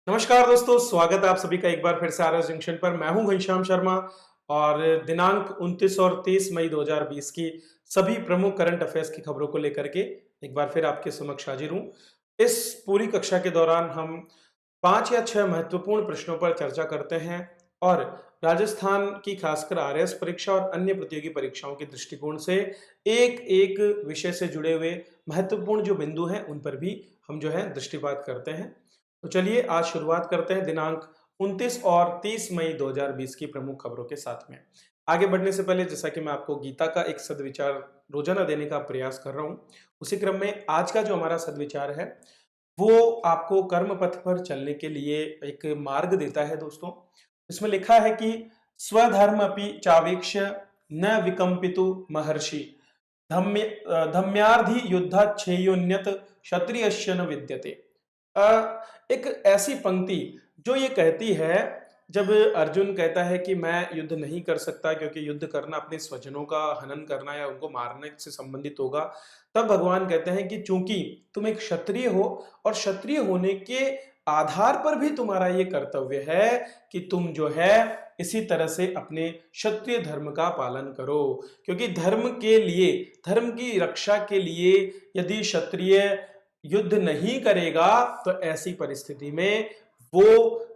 नमस्कार दोस्तों, स्वागत है आप सभी का एक बार फिर से आर एस जंक्शन पर। मैं हूं घनश्याम शर्मा और दिनांक 29 और 30 मई 2020 की सभी प्रमुख करंट अफेयर्स की खबरों को लेकर के एक बार फिर आपके समक्ष हाजिर हूं। इस पूरी कक्षा के दौरान हम 5 या 6 महत्वपूर्ण प्रश्नों पर चर्चा करते हैं और राजस्थान की खासकर आरएएस परीक्षा और अन्य प्रतियोगी परीक्षाओं के दृष्टिकोण से एक एक विषय से जुड़े हुए महत्वपूर्ण जो बिंदु हैं उन पर भी हम जो है दृष्टिपात करते हैं। तो चलिए आज शुरुआत करते हैं दिनांक 29 और 30 मई 2020 की प्रमुख खबरों के साथ में। आगे बढ़ने से पहले जैसा कि मैं आपको गीता का एक सद्विचार रोजाना देने का प्रयास कर रहा हूं, उसी क्रम में आज का जो हमारा सद्विचार है वो आपको कर्म पथ पर चलने के लिए एक मार्ग देता है दोस्तों। इसमें लिखा है कि स्वधर्म अपि चावेक्ष न विकंपितु महर्षि धम्य धम्यार्धि युद्धाच्छेयोन्यत क्षत्रियस्य न विद्यते। एक ऐसी पंक्ति जो ये कहती है, जब अर्जुन कहता है कि मैं युद्ध नहीं कर सकता क्योंकि युद्ध करना अपने स्वजनों का हनन करना या उनको मारने से संबंधित होगा, तब भगवान कहते हैं कि चूंकि तुम एक क्षत्रिय हो और क्षत्रिय होने के आधार पर भी तुम्हारा ये कर्तव्य है कि तुम जो है इसी तरह से अपने क्षत्रिय धर्म का पालन करो, क्योंकि धर्म के लिए, धर्म की रक्षा के लिए यदि क्षत्रिय युद्ध नहीं करेगा तो ऐसी परिस्थिति में वो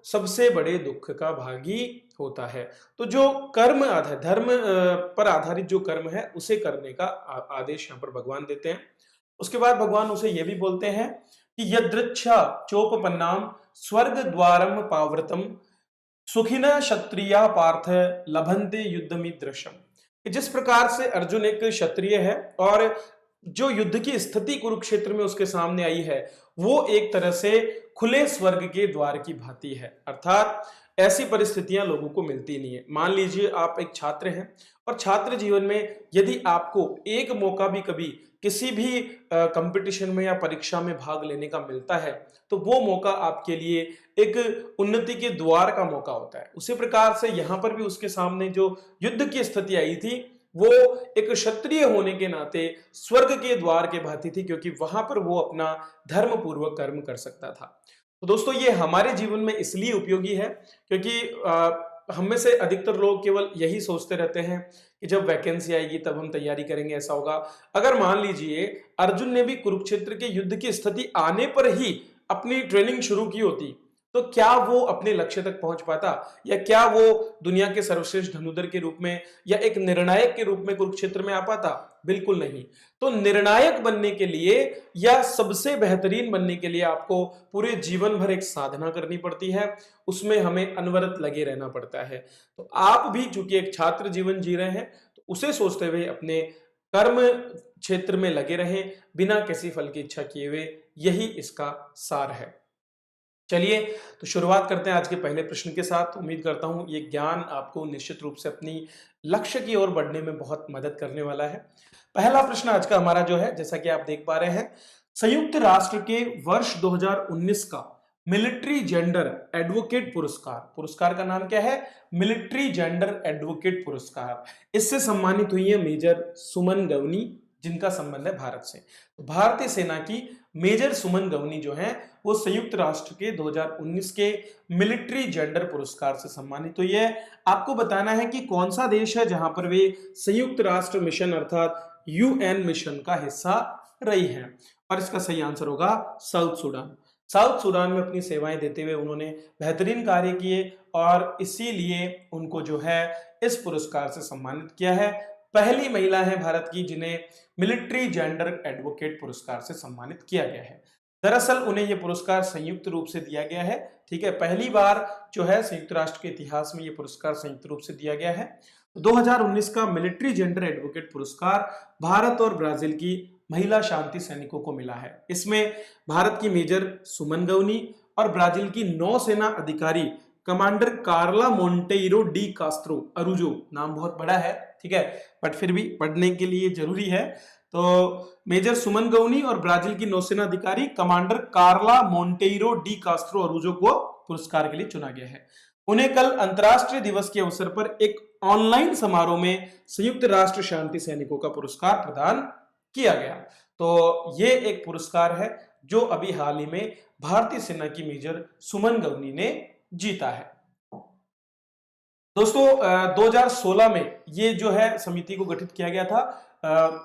सबसे बड़े दुख का भागी होता है। तो जो कर्म आधार धर्म पर आधारित जो कर्म है उसे करने का आदेश यहाँ पर भगवान देते हैं। उसके बाद भगवान उसे ये भी बोलते हैं कि यदृच्छा चोपपन्नाम स्वर्ग द्वारम पावृतम सुखिना क्षत्रिया पार्थ लभन्ते युद्धमिदृशम। जिस प्रकार से अर्जुन एक क्षत्रिय है और जो युद्ध की स्थिति कुरुक्षेत्र में उसके सामने आई है वो एक तरह से खुले स्वर्ग के द्वार की भांति है, अर्थात ऐसी परिस्थितियां लोगों को मिलती नहीं है। मान लीजिए आप एक छात्र हैं और छात्र जीवन में यदि आपको एक मौका भी कभी किसी भी कंपटीशन में या परीक्षा में भाग लेने का मिलता है तो वो मौका आपके लिए एक उन्नति के द्वार का मौका होता है। उसी प्रकार से यहां पर भी उसके सामने जो युद्ध की स्थिति आई थी वो एक क्षत्रिय होने के नाते स्वर्ग के द्वार के भांति थी, क्योंकि वहां पर वो अपना धर्म पूर्वक कर्म कर सकता था। तो दोस्तों ये हमारे जीवन में इसलिए उपयोगी है क्योंकि हम में से अधिकतर लोग केवल यही सोचते रहते हैं कि जब वैकेंसी आएगी तब हम तैयारी करेंगे, ऐसा होगा। अगर मान लीजिए अर्जुन ने भी कुरुक्षेत्र के युद्ध की स्थिति आने पर ही अपनी ट्रेनिंग शुरू की होती तो क्या वो अपने लक्ष्य तक पहुंच पाता, या क्या वो दुनिया के सर्वश्रेष्ठ धनुधर के रूप में या एक निर्णायक के रूप में कुरुक्षेत्र में आ पाता? बिल्कुल नहीं। तो निर्णायक बनने के लिए या सबसे बेहतरीन बनने के लिए आपको पूरे जीवन भर एक साधना करनी पड़ती है, उसमें हमें अनवरत लगे रहना पड़ता है। तो आप भी चूंकि एक छात्र जीवन जी रहे हैं तो उसे सोचते हुए अपने कर्म क्षेत्र में लगे रहें बिना किसी फल की इच्छा किए हुए, यही इसका सार है। चलिए तो शुरुआत करते हैं आज के पहले प्रश्न के साथ। उम्मीद करता हूं ये ज्ञान आपको निश्चित रूप से अपनी लक्ष्य की ओर बढ़ने में बहुत मदद करने वाला है। पहला प्रश्न आज का हमारा जो है, जैसा कि आप देख पा रहे हैं, संयुक्त राष्ट्र के वर्ष 2019 का मिलिट्री जेंडर एडवोकेट पुरस्कार, पुरस्कार का नाम क्या है? मिलिट्री जेंडर एडवोकेट पुरस्कार। इससे सम्मानित हुई है मेजर सुमन गवनी, जिनका संबंध है भारत से। तो भारतीय सेना की मेजर सुमन गवनी जो है वो संयुक्त राष्ट्र के 2019 के मिलिट्री जेंडर पुरस्कार से सम्मानित हुई है। आपको बताना है कि कौन सा देश है जहां पर वे संयुक्त राष्ट्र मिशन अर्थात यूएन मिशन का हिस्सा रही है, और इसका सही आंसर होगा साउथ सूडान। साउथ सूडान में अपनी सेवाएं देते हुए उन्होंने बेहतरीन कार्य किए और इसीलिए उनको जो है इस पुरस्कार से सम्मानित किया है। पहली महिला है भारत की जिन्हें मिलिट्री जेंडर एडवोकेट पुरस्कार से सम्मानित किया गया है। दरअसल उन्हें यह पुरस्कार संयुक्त रूप से दिया गया है, ठीक है, पहली बार जो है संयुक्त राष्ट्र के इतिहास में यह पुरस्कार संयुक्त रूप से दिया गया है। 2019 का मिलिट्री जेंडर एडवोकेट पुरस्कार भारत और ब्राजील की महिला शांति सैनिकों को मिला है। इसमें भारत की मेजर सुमन गवनी और ब्राजील की नौसेना अधिकारी कमांडर कार्ला मोंटेiro डी कास्त्रो अरूजो, नाम बहुत बड़ा है, ठीक है, बट फिर भी पढ़ने के लिए जरूरी है। तो मेजर सुमन गवनी और ब्राजील की नौसेना अधिकारी कमांडर कार्ला मोंटेiro डी कास्त्रो अरूजो को पुरस्कार के लिए चुना गया है। उन्हें कल अंतर्राष्ट्रीय दिवस के अवसर पर एक ऑनलाइन समारोह में संयुक्त राष्ट्र शांति सैनिकों का पुरस्कार प्रदान किया गया। तो ये एक पुरस्कार है जो अभी हाल ही में भारतीय सेना की मेजर सुमन गवनी ने जीता है। दोस्तों 2016 में ये जो है समिति को गठित किया गया था।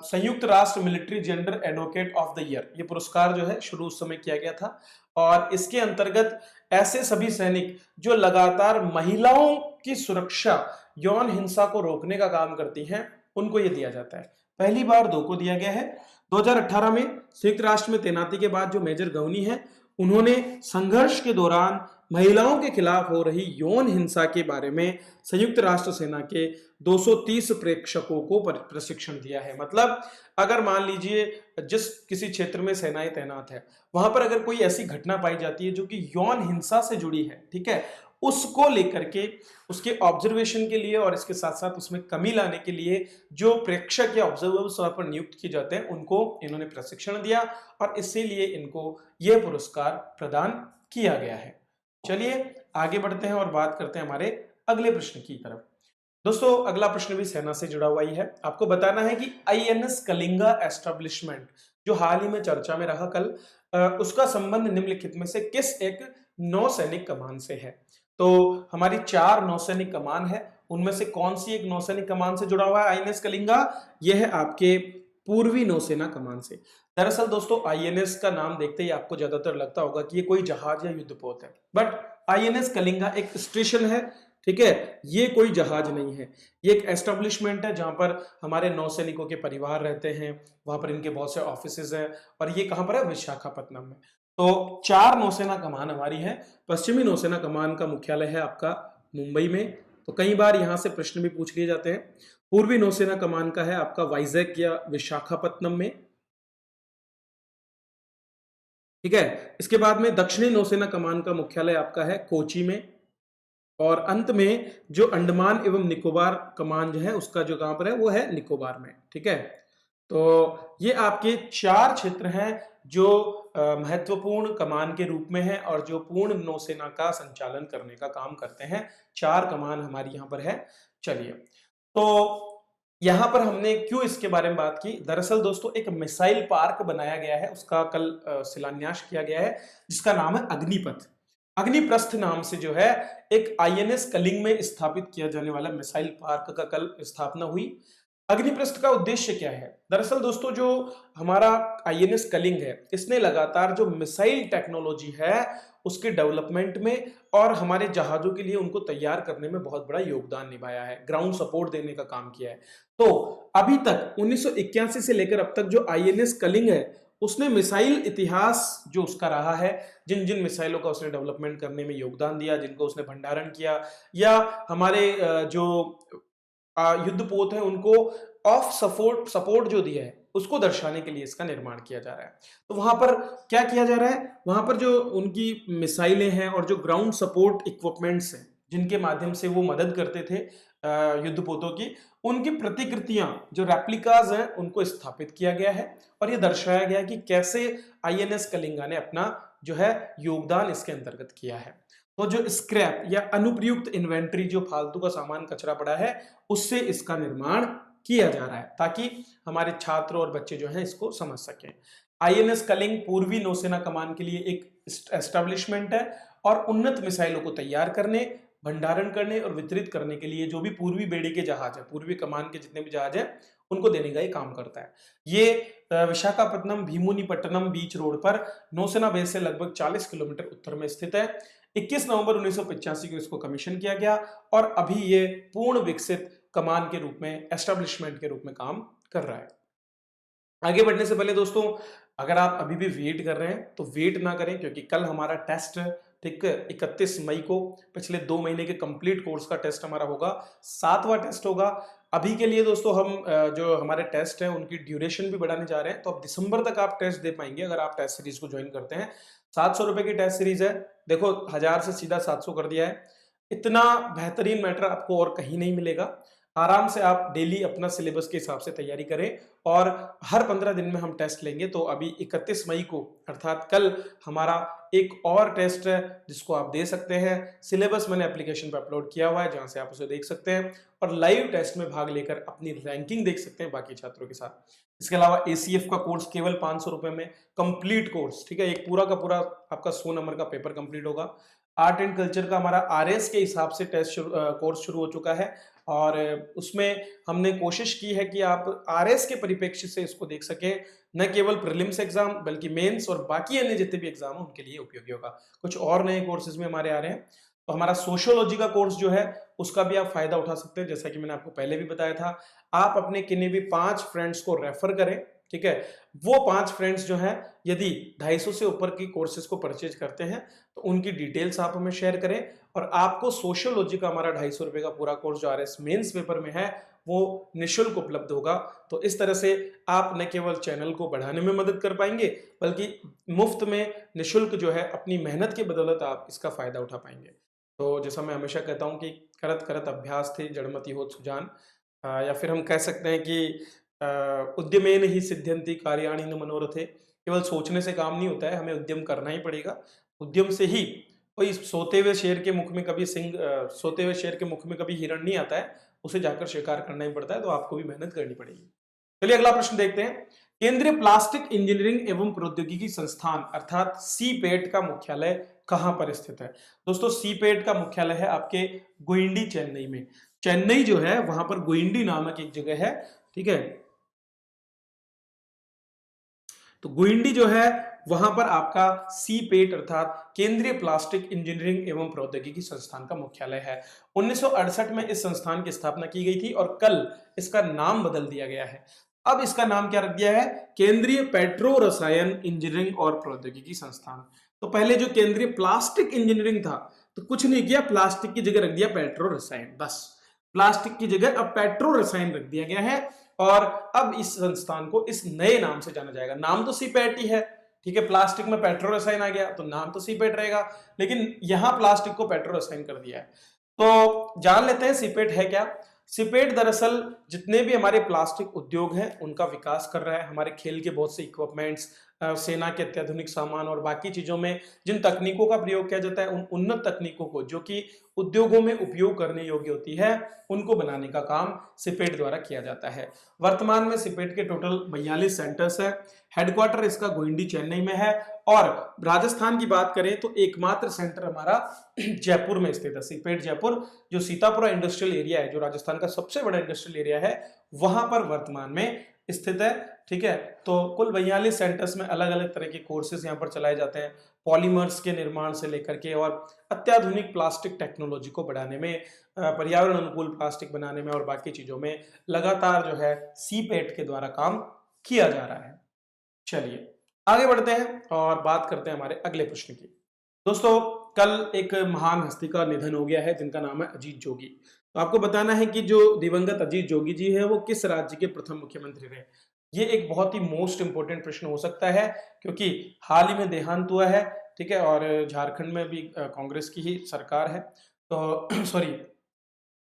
संयुक्त राष्ट्र military gender advocate of the year, ये पुरस्कार जो है शुरू उस समय किया गया था और इसके अंतर्गत ऐसे सभी सैनिक जो लगातार महिलाओं की सुरक्षा, यौन हिंसा को रोकने का काम करती हैं, उनको ये दिया जाता है। पहली बार 2 को दिया गया है। 2018 में संयुक्त राष्ट्र में तैनाती के बाद जो मेजर गवनी है, उन्होंने संघर्ष के दौरान महिलाओं के खिलाफ हो रही यौन हिंसा के बारे में संयुक्त राष्ट्र सेना के 230 प्रेक्षकों को प्रशिक्षण दिया है। मतलब अगर मान लीजिए जिस किसी क्षेत्र में सेनाएं तैनात है, वहां पर अगर कोई ऐसी घटना पाई जाती है जो कि यौन हिंसा से जुड़ी है, ठीक है, उसको लेकर के उसके ऑब्जर्वेशन के लिए और इसके साथ साथ उसमें कमी लाने के लिए जो प्रेक्षक या ऑब्जर्वर्स वहां पर नियुक्त किए जाते हैं, उनको इन्होंने प्रशिक्षण दिया और इसीलिए इनको यह पुरस्कार प्रदान किया गया है। चलिए आगे बढ़ते हैं और बात करते हैं हमारे अगले प्रश्न की तरफ। दोस्तों अगला प्रश्न भी सेना से जुड़ा हुआ ही है। आपको बताना है कि आईएनएस कलिंगा एस्टेब्लिशमेंट जो हाल ही में चर्चा में रहा कल, उसका संबंध निम्नलिखित में से किस एक नौसैनिक कमान से है? तो हमारी 4 नौसैनिक कमान है, उनमें से कौन सी एक नौसैनिक कमान से जुड़ा हुआ है आईएनएस कलिंगा? यह है आपके पूर्वी नौसेना कमान से। दरअसल दोस्तों आईएनएस का नाम देखते ही आपको ज्यादातर लगता होगा कि ये कोई जहाज या युद्धपोत है, बट आईएनएस कलिंगा एक स्टेशन है, ठीक है, ये कोई जहाज नहीं है, ये एक एस्टेब्लिशमेंट है जहां पर हमारे नौसैनिकों के परिवार रहते हैं, वहां पर इनके बहुत से ऑफिसेज हैं और ये कहां पर है? विशाखापट्टनम में। तो 4 नौसेना कमान हमारी है। पश्चिमी नौसेना कमान का मुख्यालय है आपका मुंबई में, तो कई बार यहां से प्रश्न भी पूछ लिए जाते हैं। पूर्वी नौसेना कमान का है आपका वाइजैक या विशाखापट्टनम में, ठीक है। इसके बाद में दक्षिणी नौसेना कमान का मुख्यालय आपका है कोची में और अंत में जो अंडमान एवं निकोबार कमान जो है उसका जो कहां पर है वो है निकोबार में, ठीक है। तो ये आपके 4 क्षेत्र हैं जो महत्वपूर्ण कमान के रूप में है और जो पूर्ण नौसेना का संचालन करने का काम करते हैं। 4 कमान हमारी यहां पर है। चलिए, तो यहां पर हमने क्यों इसके बारे में बात की? दरअसल दोस्तों एक मिसाइल पार्क बनाया गया है, उसका कल शिलान्यास किया गया है, जिसका नाम है अग्निपथ। अग्निप्रस्थ नाम से जो है एक आईएनएस कलिंग में स्थापित किया जाने वाला मिसाइल पार्क का कल स्थापना हुई। अग्निप्रस्थ का उद्देश्य क्या है? दरअसल दोस्तों जो हमारा आईएनएस कलिंग है, इसने लगातार जो मिसाइल टेक्नोलॉजी है उसके डेवलपमेंट में और हमारे जहाजों के लिए उनको तैयार करने में बहुत बड़ा योगदान निभाया है, ग्राउंड सपोर्ट देने का काम किया है। तो अभी तक 1981 से लेकर अब तक जो आईएनएस कलिंग है, उसने मिसाइल इतिहास जो उसका रहा है, जिन जिन मिसाइलों का उसने डेवलपमेंट करने में योगदान दिया, जिनको उसने भंडारण किया, या हमारे जो युद्धपोत है उनको ऑफ सपोर्ट जो दिया है उसको दर्शाने के लिए इसका निर्माण किया जा रहा है। तो वहां पर क्या किया जा रहा है? वहां पर जो उनकी मिसाइलें हैं और जो ग्राउंड सपोर्ट इक्विपमेंट्स हैं जिनके माध्यम से वो मदद करते थे युद्धपोतों की, उनकी प्रतिकृतियां जो रेप्लिकाज हैं उनको स्थापित किया गया है और ये दर्शाया गया है कि कैसे आईएनएस कलिंगा ने अपना जो है योगदान इसके अंतर्गत किया है। तो जो स्क्रैप या अनुप्रयुक्त इन्वेंट्री, जो फालतू का सामान कचरा पड़ा है, उससे इसका निर्माण किया जा रहा है ताकि हमारे छात्र और बच्चे जो हैं इसको समझ सकें। आईएनएस कलिंग पूर्वी नौसेना कमान के लिए एक एस्टेब्लिशमेंट है और उन्नत मिसाइलों को तैयार करने, भंडारण करने और वितरित करने के लिए जो भी पूर्वी बेड़े के जहाज है, पूर्वी कमान के जितने भी जहाज हैं, उनको देने का ये काम करता है। ये विशाखापट्टनम भीमुनिपट्टनम बीच रोड पर नौसेना बेस से लगभग 40 किलोमीटर उत्तर में स्थित है। 21 नवंबर 1985 को इसको कमीशन किया गया और अभी ये पूर्ण विकसित कमान के रूप में, एस्टेब्लिशमेंट के रूप में काम कर रहा है। आगे बढ़ने से पहले दोस्तों, अगर आप अभी भी वेट कर रहे हैं तो वेट ना करें, क्योंकि कल हमारा टेस्ट, ठीक, 31 मई को पिछले 2 महीने के कंप्लीट कोर्स का टेस्ट हमारा होगा, 7वां टेस्ट होगा। अभी के लिए दोस्तों हम जो हमारे टेस्ट हैं उनकी ड्यूरेशन भी बढ़ाने जा रहे हैं, तो अब दिसंबर तक आप टेस्ट दे पाएंगे अगर आप टेस्ट सीरीज को ज्वाइन करते हैं। 700 रुपए की टेस्ट सीरीज है, देखो 1000 से सीधा 700 कर दिया है। इतना बेहतरीन मैटर आपको और कहीं नहीं मिलेगा। आराम से आप डेली अपना सिलेबस के हिसाब से तैयारी करें और हर 15 दिन में हम टेस्ट लेंगे। तो अभी 31 मई को अर्थात कल हमारा एक और टेस्ट है जिसको आप दे सकते हैं। सिलेबस मैंने एप्लीकेशन पर अपलोड किया हुआ है जहां से आप उसे देख सकते हैं और लाइव टेस्ट में भाग लेकर अपनी रैंकिंग देख सकते हैं बाकी छात्रों के साथ। इसके अलावा एसीएफ का कोर्स केवल 500 रुपए में कंप्लीट कोर्स, ठीक है, एक पूरा का पूरा आपका 100 नंबर का पेपर कंप्लीट होगा। आर्ट एंड कल्चर का हमारा आरएस के हिसाब से कोर्स शुरू हो चुका है और उसमें हमने कोशिश की है कि आप आरएस के परिप्रेक्ष्य से इसको देख सकें, न केवल प्रीलिम्स एग्जाम बल्कि मेंस और बाकी अन्य जितने भी एग्जाम उनके लिए उपयोगी होगा। कुछ और नए कोर्सेज में हमारे आ रहे हैं। तो हमारा सोशियोलॉजी का कोर्स जो है उसका भी आप फायदा उठा सकते हैं। जैसा कि मैंने आपको पहले भी बताया था, आप अपने किन्हीं भी 5 फ्रेंड्स को रेफर करें, ठीक है। वो 5 फ्रेंड्स जो हैं यदि 250 से ऊपर की कोर्सेज को परचेज करते हैं तो उनकी डिटेल्स आप हमें शेयर करें और आपको सोशियोलॉजी का हमारा 250 रुपए का पूरा कोर्स जो आरएस मेंस पेपर में है वो निःशुल्क उपलब्ध होगा। तो इस तरह से आप न केवल चैनल को बढ़ाने में मदद कर पाएंगे बल्कि मुफ्त में निःशुल्क जो है अपनी मेहनत की बदौलत आप इसका फायदा उठा पाएंगे। तो जैसा मैं हमेशा कहता हूं कि करत करत अभ्यास थे जड़मति होत सुजान, या फिर हम कह सकते हैं कि उद्यमेन ही सिद्ध्यन्ति कार्याणि न मनोरथे। केवल सोचने से काम नहीं होता है, हमें उद्यम करना ही पड़ेगा। उद्यम से ही कोई सोते हुए शेर के मुख में कभी सोते हुए शेर के मुख में कभी हिरण नहीं आता है, उसे जाकर शिकार करना ही पड़ता है। तो आपको भी मेहनत करनी पड़ेगी। चलिए अगला प्रश्न देखते हैं। केंद्रीय प्लास्टिक इंजीनियरिंग एवं प्रौद्योगिकी संस्थान अर्थात सीपेट का मुख्यालय कहां पर स्थित है? दोस्तों सीपेट का मुख्यालय है आपके गुइंडी चेन्नई में। चेन्नई जो है वहां पर गुइंडी नामक एक जगह है, ठीक है। तो गुइंडी जो है वहां पर आपका सीपेट अर्थात केंद्रीय प्लास्टिक इंजीनियरिंग एवं प्रौद्योगिकी संस्थान का मुख्यालय है। 1968 में इस संस्थान की स्थापना की गई थी और कल इसका नाम बदल दिया गया है। अब इसका नाम क्या रख दिया है? केंद्रीय पेट्रो रसायन इंजीनियरिंग और प्रौद्योगिकी संस्थान। तो पहले जो केंद्रीय प्लास्टिक इंजीनियरिंग था तो कुछ नहीं किया, प्लास्टिक की जगह रख दिया पेट्रो रसायन। बस प्लास्टिक की जगह अब पेट्रो रसायन रख दिया गया है और अब इस संस्थान को इस नए नाम से जाना जाएगा। नाम तो सीपेट ही है, ठीक है, प्लास्टिक में पेट्रो रसायन आ गया तो नाम तो सीपेट रहेगा, लेकिन यहां प्लास्टिक को पेट्रो रसायन कर दिया है। तो जान लेते हैं सीपेट है क्या। सीपेट दरअसल जितने भी हमारे प्लास्टिक उद्योग हैं उनका विकास कर रहा है। हमारे खेल के बहुत से इक्विपमेंट्स, सेना के अत्याधुनिक सामान और बाकी चीजों में जिन तकनीकों का प्रयोग किया जाता है उन उन्नत तकनीकों को जो कि उद्योगों में उपयोग करने योग्य होती है उनको बनाने का काम सिपेट द्वारा किया जाता है। वर्तमान में सिपेट के टोटल 42 सेंटर्स है। हेडक्वार्टर इसका गोइंडी चेन्नई में है और राजस्थान की बात करें तो एकमात्र सेंटर हमारा जयपुर में स्थित है। सिपेट जयपुर जो सीतापुरा इंडस्ट्रियल एरिया है, जो राजस्थान का सबसे बड़ा इंडस्ट्रियल एरिया है, वहां पर वर्तमान में स्थित है, ठीक है। तो कुल 42 सेंटर्स में अलग अलग तरह के कोर्सेज यहाँ पर चलाए जाते हैं, पॉलीमर्स के निर्माण से लेकर के और अत्याधुनिक प्लास्टिक टेक्नोलॉजी को बढ़ाने में, पर्यावरण अनुकूल प्लास्टिक बनाने में और बाकी चीजों में लगातार जो है सीपेट के द्वारा काम किया जा रहा है। चलिए आगे बढ़ते हैं और बात करते हैं हमारे अगले प्रश्न की। दोस्तों कल एक महान हस्ती का निधन हो गया है जिनका नाम है अजीत जोगी। तो आपको बताना है कि जो दिवंगत अजीत जोगी जी है वो किस राज्य के प्रथम मुख्यमंत्री रहे। ये एक बहुत ही मोस्ट इंपोर्टेंट प्रश्न हो सकता है क्योंकि हाल ही में देहांत हुआ है, ठीक है, और झारखंड में भी कांग्रेस की ही सरकार है। तो सॉरी,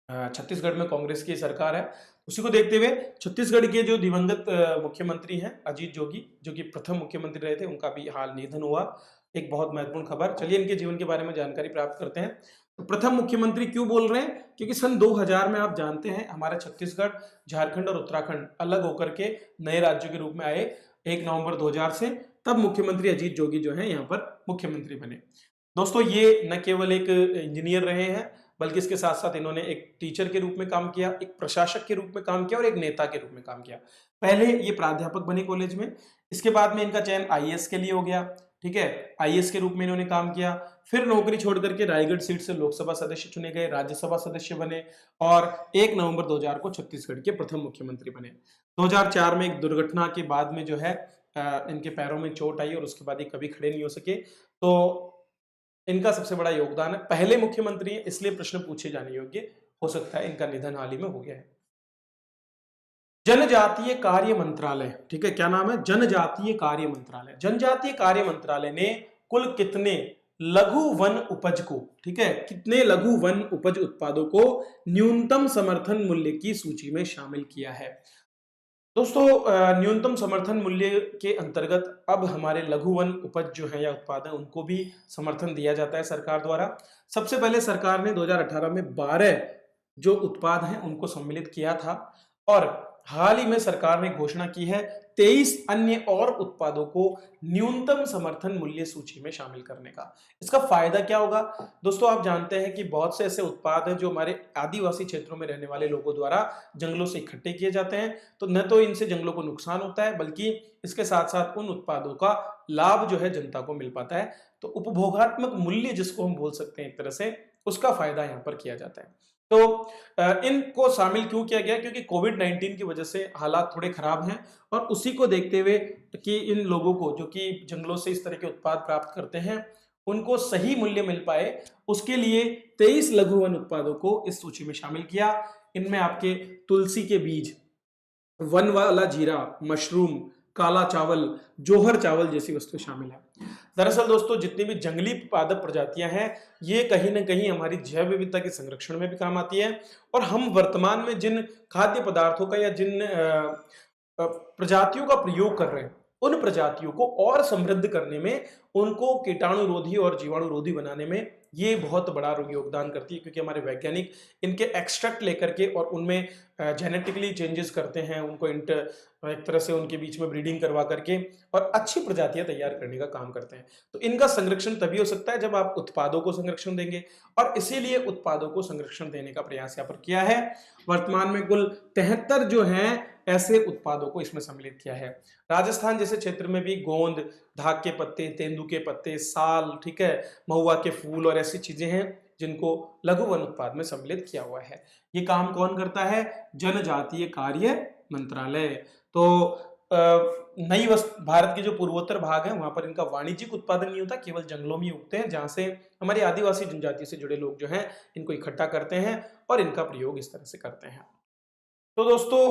छत्तीसगढ़ में कांग्रेस की सरकार है। उसी को देखते हुए छत्तीसगढ़ के जो दिवंगत मुख्यमंत्री हैं अजीत जोगी, जो कि प्रथम मुख्यमंत्री रहे थे, उनका भी हाल निधन हुआ। एक बहुत महत्वपूर्ण खबर। चलिए इनके जीवन के बारे में जानकारी प्राप्त करते हैं। तो प्रथम मुख्यमंत्री क्यों बोल रहे हैं? क्योंकि सन 2000 में आप जानते हैं हमारा छत्तीसगढ़, झारखंड और उत्तराखंड अलग होकर के नए राज्यों के रूप में आए 1 नवंबर 2000 से। तब मुख्यमंत्री अजीत जोगी जो है यहाँ पर मुख्यमंत्री बने। दोस्तों ये न केवल एक इंजीनियर रहे हैं बल्कि इसके साथ साथ इन्होंने एक टीचर के रूप में काम किया, एक प्रशासक के रूप में काम किया और एक नेता के रूप में काम किया। पहले ये प्राध्यापक बने कॉलेज में, इसके बाद में इनका चयन आईएएस के लिए हो गया, ठीक है, आईएएस के रूप में इन्होंने काम किया। फिर नौकरी छोड़ करके रायगढ़ सीट से लोकसभा सदस्य चुने गए, राज्यसभा सदस्य बने और 1 नवंबर 2000 को छत्तीसगढ़ के प्रथम मुख्यमंत्री बने। 2004 में एक दुर्घटना के बाद में जो है इनके पैरों में चोट आई और उसके बाद ये कभी खड़े नहीं हो सके। तो इनका सबसे बड़ा योगदान है, पहले मुख्यमंत्री है इसलिए प्रश्न पूछे जाने योग्य हो सकता है। इनका निधन हाल ही में हो गया है। जनजातीय कार्य मंत्रालय, ठीक है, क्या नाम है? जनजातीय कार्य मंत्रालय। जनजातीय कार्य मंत्रालय ने कुल कितने लघु वन उपज को, ठीक है, कितने लघु वन उपज उत्पादों को न्यूनतम समर्थन मूल्य की सूची में शामिल किया है। दोस्तों न्यूनतम समर्थन मूल्य के अंतर्गत अब हमारे लघु वन उपज जो है या उत्पाद है उनको भी समर्थन दिया जाता है सरकार द्वारा। सबसे पहले सरकार ने 2018 में 12 जो उत्पाद हैं उनको सम्मिलित किया था और हाल ही में सरकार ने घोषणा की है 23 अन्य और उत्पादों को न्यूनतम समर्थन मूल्य सूची में शामिल करने का। इसका फायदा क्या होगा दोस्तों, आप जानते हैं कि बहुत से ऐसे उत्पाद हैं जो हमारे आदिवासी क्षेत्रों में रहने वाले लोगों द्वारा जंगलों से इकट्ठे किए जाते हैं, तो न तो इनसे जंगलों को नुकसान होता है बल्कि इसके साथ साथ उन उत्पादों का लाभ जो है जनता को मिल पाता है। तो उपभोगात्मक मूल्य जिसको हम बोल सकते हैं एक तरह से, उसका फायदा यहाँ पर किया जाता है। तो इनको शामिल क्यों किया गया, क्योंकि कोविड-19 की वजह से हालात थोड़े खराब हैं और उसी को देखते हुए कि इन लोगों को जो कि जंगलों से इस तरह के उत्पाद प्राप्त करते हैं उनको सही मूल्य मिल पाए, उसके लिए 23 लघु वन उत्पादों को इस सूची में शामिल किया। इनमें आपके तुलसी के बीज, वन वाला जीरा, मशरूम, काला चावल, जोहर चावल जैसी वस्तुएं शामिल है। दरअसल दोस्तों जितनी भी जंगली पादप प्रजातियां हैं ये कहीं ना कहीं हमारी जैव विविधता के संरक्षण में भी काम आती है और हम वर्तमान में जिन खाद्य पदार्थों का या जिन प्रजातियों का प्रयोग कर रहे हैं उन प्रजातियों को और समृद्ध करने में, उनको कीटाणुरोधी और जीवाणुरोधी बनाने में ये बहुत बड़ा योगदान करती है, क्योंकि हमारे वैज्ञानिक इनके एक्सट्रैक्ट लेकर के और उनमें जेनेटिकली चेंजेस करते हैं, उनको एक तरह से उनके बीच में ब्रीडिंग करवा करके और अच्छी प्रजातियां तैयार करने का काम करते हैं। तो इनका संरक्षण तभी हो सकता है जब आप उत्पादों को संरक्षण देंगे और इसीलिए उत्पादों को संरक्षण देने का प्रयास यहाँ पर किया है। वर्तमान में कुल 73 जो हैं ऐसे उत्पादों को इसमें सम्मिलित किया है। राजस्थान जैसे क्षेत्र में भी गोंद, धाग के पत्ते, तेंदू के पत्ते, साल, ठीक है, महुआ के फूल और ऐसी चीजें हैं जिनको लघु वन उत्पाद में सम्मिलित किया हुआ है। ये काम कौन करता है? जनजातीय कार्य मंत्रालय। तो नई भारत के जो पूर्वोत्तर भाग है वहां पर इनका वाणिज्यिक उत्पादन नहीं होता, केवल जंगलों में उगते हैं जहां से हमारी आदिवासी जनजाति से जुड़े लोग जो हैं इनको इकट्ठा करते हैं और इनका प्रयोग इस तरह से करते हैं। तो दोस्तों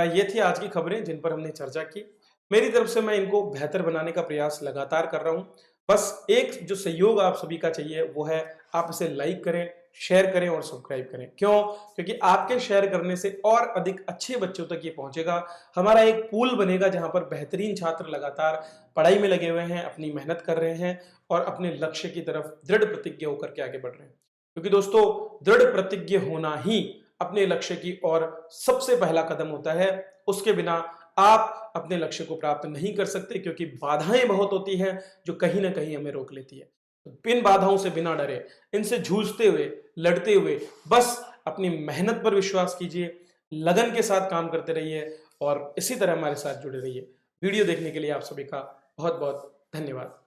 ये थी आज की खबरें जिन पर हमने चर्चा की। मेरी तरफ से मैं इनको बेहतर बनाने का प्रयास लगातार कर रहा हूं। बस एक जो सहयोग आप सभी का चाहिए वो है आप इसे लाइक करें, शेयर करें और सब्सक्राइब करें। क्यों? क्योंकि आपके शेयर करने से और अधिक अच्छे बच्चों तक ये पहुंचेगा। हमारा एक पूल बनेगा जहां पर बेहतरीन छात्र लगातार पढ़ाई में लगे हुए हैं, अपनी मेहनत कर रहे हैं और अपने लक्ष्य की तरफ दृढ़ प्रतिज्ञ होकर के आगे बढ़ रहे हैं। क्योंकि दोस्तों दृढ़ प्रतिज्ञ होना ही अपने लक्ष्य की ओर सबसे पहला कदम होता है। उसके बिना आप अपने लक्ष्य को प्राप्त नहीं कर सकते, क्योंकि बाधाएं बहुत होती हैं जो कहीं ना कहीं हमें रोक लेती है। तो इन बाधाओं से बिना डरे, इनसे जूझते हुए, लड़ते हुए बस अपनी मेहनत पर विश्वास कीजिए, लगन के साथ काम करते रहिए और इसी तरह हमारे साथ जुड़े रहिए। वीडियो देखने के लिए आप सभी का बहुत बहुत धन्यवाद।